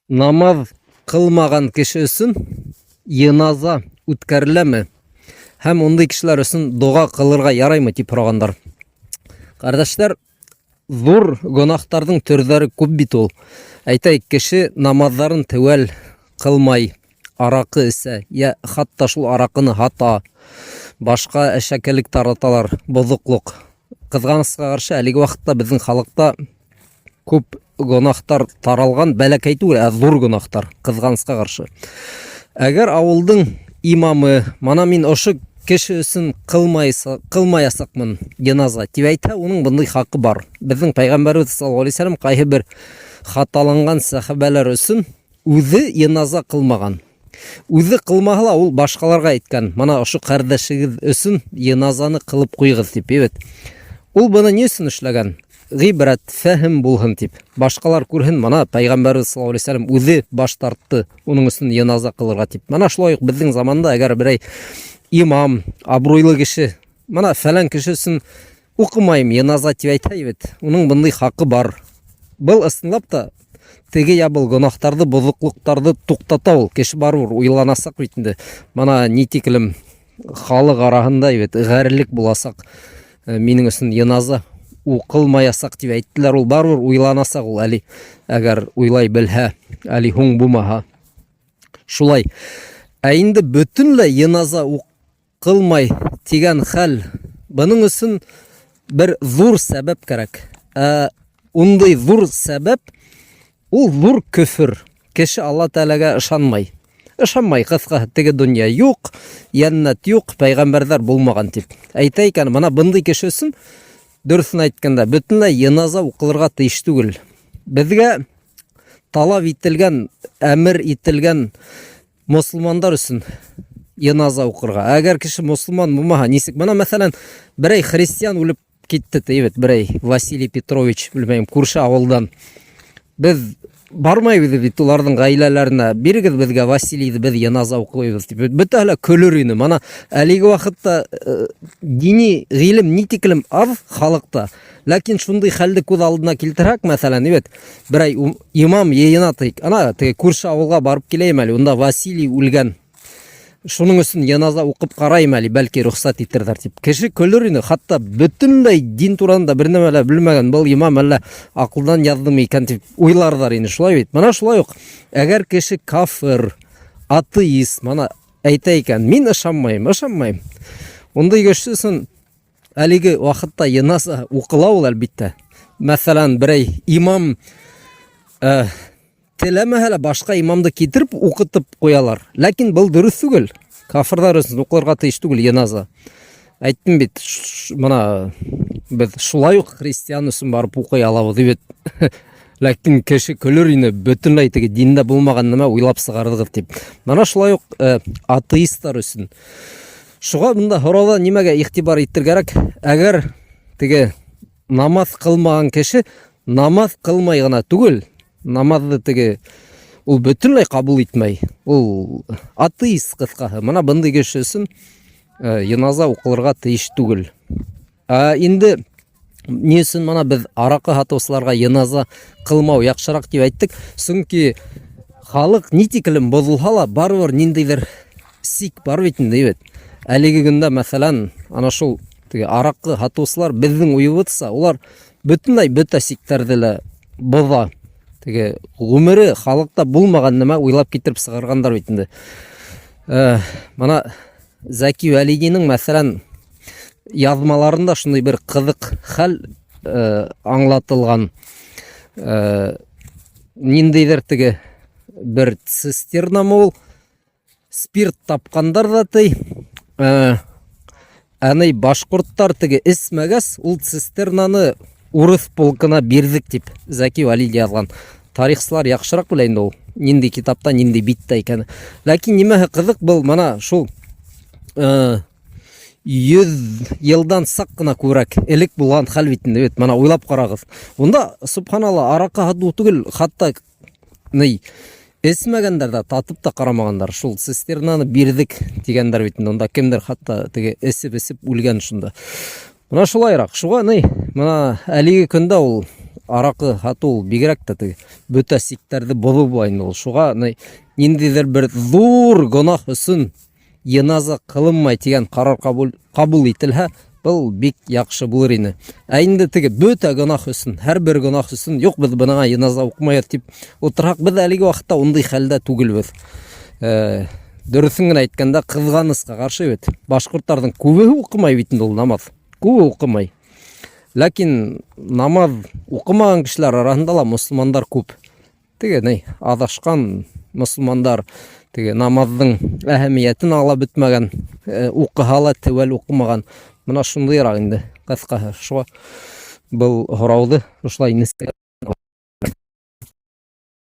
Намаз кылмаган кеше өчен яназа үткәреләме? Һәм ондай кешеләр өчен дуга кылырга яраймы дип сорагандар. Кардәшләр, зур гөнаһтарның төрләре күп бит ул. Әйтәйек, кеше намазларын тәвәл кылмай, аракы эсә, я хатта шул аракыны хата, башка әшәкелек тараталар, бозыклык. Кызганычка каршы, әлеге вакытта безнең халыкта күп гөнаһтар таралган, бәләкәй түгел, зур гөнаһтар, кызганычка каршы. Әгәр авылдың имамы, мана мин ошо кеше өчен кылмаясакмын яназа дип әйтә, уның бундай хакы бар. Безнең пайгамбарыбыз саллаллаху алейхи ва саллям кайһы бер хаталанган сахабалар өчен үзе яназа кылмаган. Үзе кылмаһа ул башкаларга әйткән, мана ошо кардәшегез өчен яназаны кылып куйгыз дип. Эбет. Ул буны ни өчен эшләгән? Гыйбрат, фәһим булһын дип. Башкалар күрһен, мана пайгамбарыбыз саллаллаху алейхи ва саллям үзе баш тартты, уның өчен яназа кылырга дип. Мана шулай ук безнең заманда әгәр берәй имам, абруйлы кеше, мана фәлән кеше өчен укымайм яназа дип әйтә бит. Уның бундай хакы бар. Был ысынлап та теге ябыл гөнаһтарды, бозыклыктарды туктата ул. Кеше барыр уйланасак бит инде. Мана нитиклем халык арасында бит гәрелек буласак, минең өчен яназа укылмаясак дип әйттеләр. Ул барыр уйланасак ул әли, әгәр уйлай белһә, әли һуң булмаһа. Шулай. Ә инде бөтенләй яназа укылмай дигән хәл, буның өчен бер зур сәбәп кирәк. Ундай зур сәбәп ул зур көфөр. Кеше Алла Тәгаләгә ышанмай. Ышанмай, кыска, теге дөнья юк, яннат юк, пайгамбарлар булмаган дип. Әйтә икән, мана бундай кеше өчен дөресен әйткәндә бөтенләй яназа укылырга тиеш түгел. Безгә талап ителгән, әмер ителгән мусламандар өчен яназа укырга. Әгәр кеше мусламан булмаһа, нисек? Мана мәсәлән, берәй христиан үлеп китте, дибет, берәй Василий Петрович, белмәйм, күрше авылдан. Без бармайбыз бит уларның гаиләләренә. Бирегез безгә Василийды, без яназа укыйбыз дип. Бөтәһләр көлөр ине. Мана әлеге вакытта дини гыйлем нитиклем аз халыкта. Ләкин шундый хәлне күз алдына килтерәк, мәсәлән, дибет, берәй имам яена тыйк. Ана теге күрше авылга барып киләйм әле. Унда Василий үлгән. Шуның өчен яназа укып карайм әле, бәлки рөхсәт итерҙәр дип. Кеше көлөр ине, хатта бөтенләй дин турында бер нәмә лә белмәгән был имам әллә акылдан яздымы икән дип уйларҙар ине. Шулай бит. Мана шулай ук. Әгәр кеше кафир, атеист, мана әйтә икән, мин ышанмайм. Ундай кеше өчен әлеге вакытта яназа укыла ул әлбиттә. Мәсәлән, берәй имам теләмәһә лә башка имамды китереп укытып куялар. Ләкин был дөрес түгел. Кафирлар өчен укылырга тиеш түгел яназа. Әйттем бит, мана без шулай ук христиан өчен барып укый алабыз бит. Ләкин кеше көлөр ине, бөтенләй теге диндә булмаган нәмә уйлап сыгарыгыз дип. Мана шулай ук атеистлар өчен. Шуга монда һорада нимәгә игътибар итәргәрәк? Әгәр теге намаз кылмаган кеше намаз кылмай гына түгел, намазды теге ул бөтенләй кабул итмәй. Ул атеист кыскаһы. Мана бундай кеше өчен яназа укылырга тиеш түгел. Инде ни өчен мана без аракы хатыусыларга яназа кылмау яхшырак дип әйттек? Чөнки халык нитиклем бозулһа ла барыбер ниндидер сик бар бит инде. Әлеге көндә мәсәлән, ана шул теге аракы хатыусылар безнең уйыбызса, улар бөтенләй бөтә сиктәрде лә боза. Теге гомере халыкта булмаган нәмә уйлап китереп сыгаргандар бит инде. Мана Заки Вәлидинең мәсәлән язмаларында шундый бер кызык хәл аңлатылган. Ниндидер теге бер цистернамы ул спирт тапкандар да тый. Әней башкорттар теге эсмәгәс, ул цистернаны урыс полкына бирдик дип Заки Вәлиди язган. Тарихчылар яхшырак белә инде ул. Нинди китапта, нинди биттә икән. Ләкин нимәһе кызык был, мана шул 100 елдан сак кына күрәк элек булган хәл бит инде. Мана уйлап карагыз. Унда субханалла арака хаду түгел, хатта ни эсмәгәндәр дә, татып та карамагандар. Шул цистернаны бирдик дигәндәр бит инде. Унда кемдер хатта теге эсеп үлгән шунда. Мана шулайрак. Шуга ни, мана әлеге көндә ул аракы хатуу бигерәк тә теге бөтә сиктәрде бозу була инде ул. Шуга ниндидер бер зур гөнаһ өсөн яназа кылынмай дигән карар кабул ителһә, был бик яхшы булыр иде. Ә инде теге бөтә гөнаһ өсөн, һәрбер гөнаһ өсөн юк без буныңа яназа укымаят дип утырак, без әлеге вакытта ундай хәлдә түгелбез. Дөресен генә әйткәндә, кызганычка каршы бит. Башкортларның күбе укымай бит инде ул намаз. Күбе укымай. Ләкин намаз укымаган кешеләр арасында ла мусламандар күп. Теге адашкан мусламандар теге намаздың әһәмиятен ала бетмәгән, укыһа ла тәвәл укымаган. Менә шундыйрак инде. Кыскасы, шуга был һорауды шулай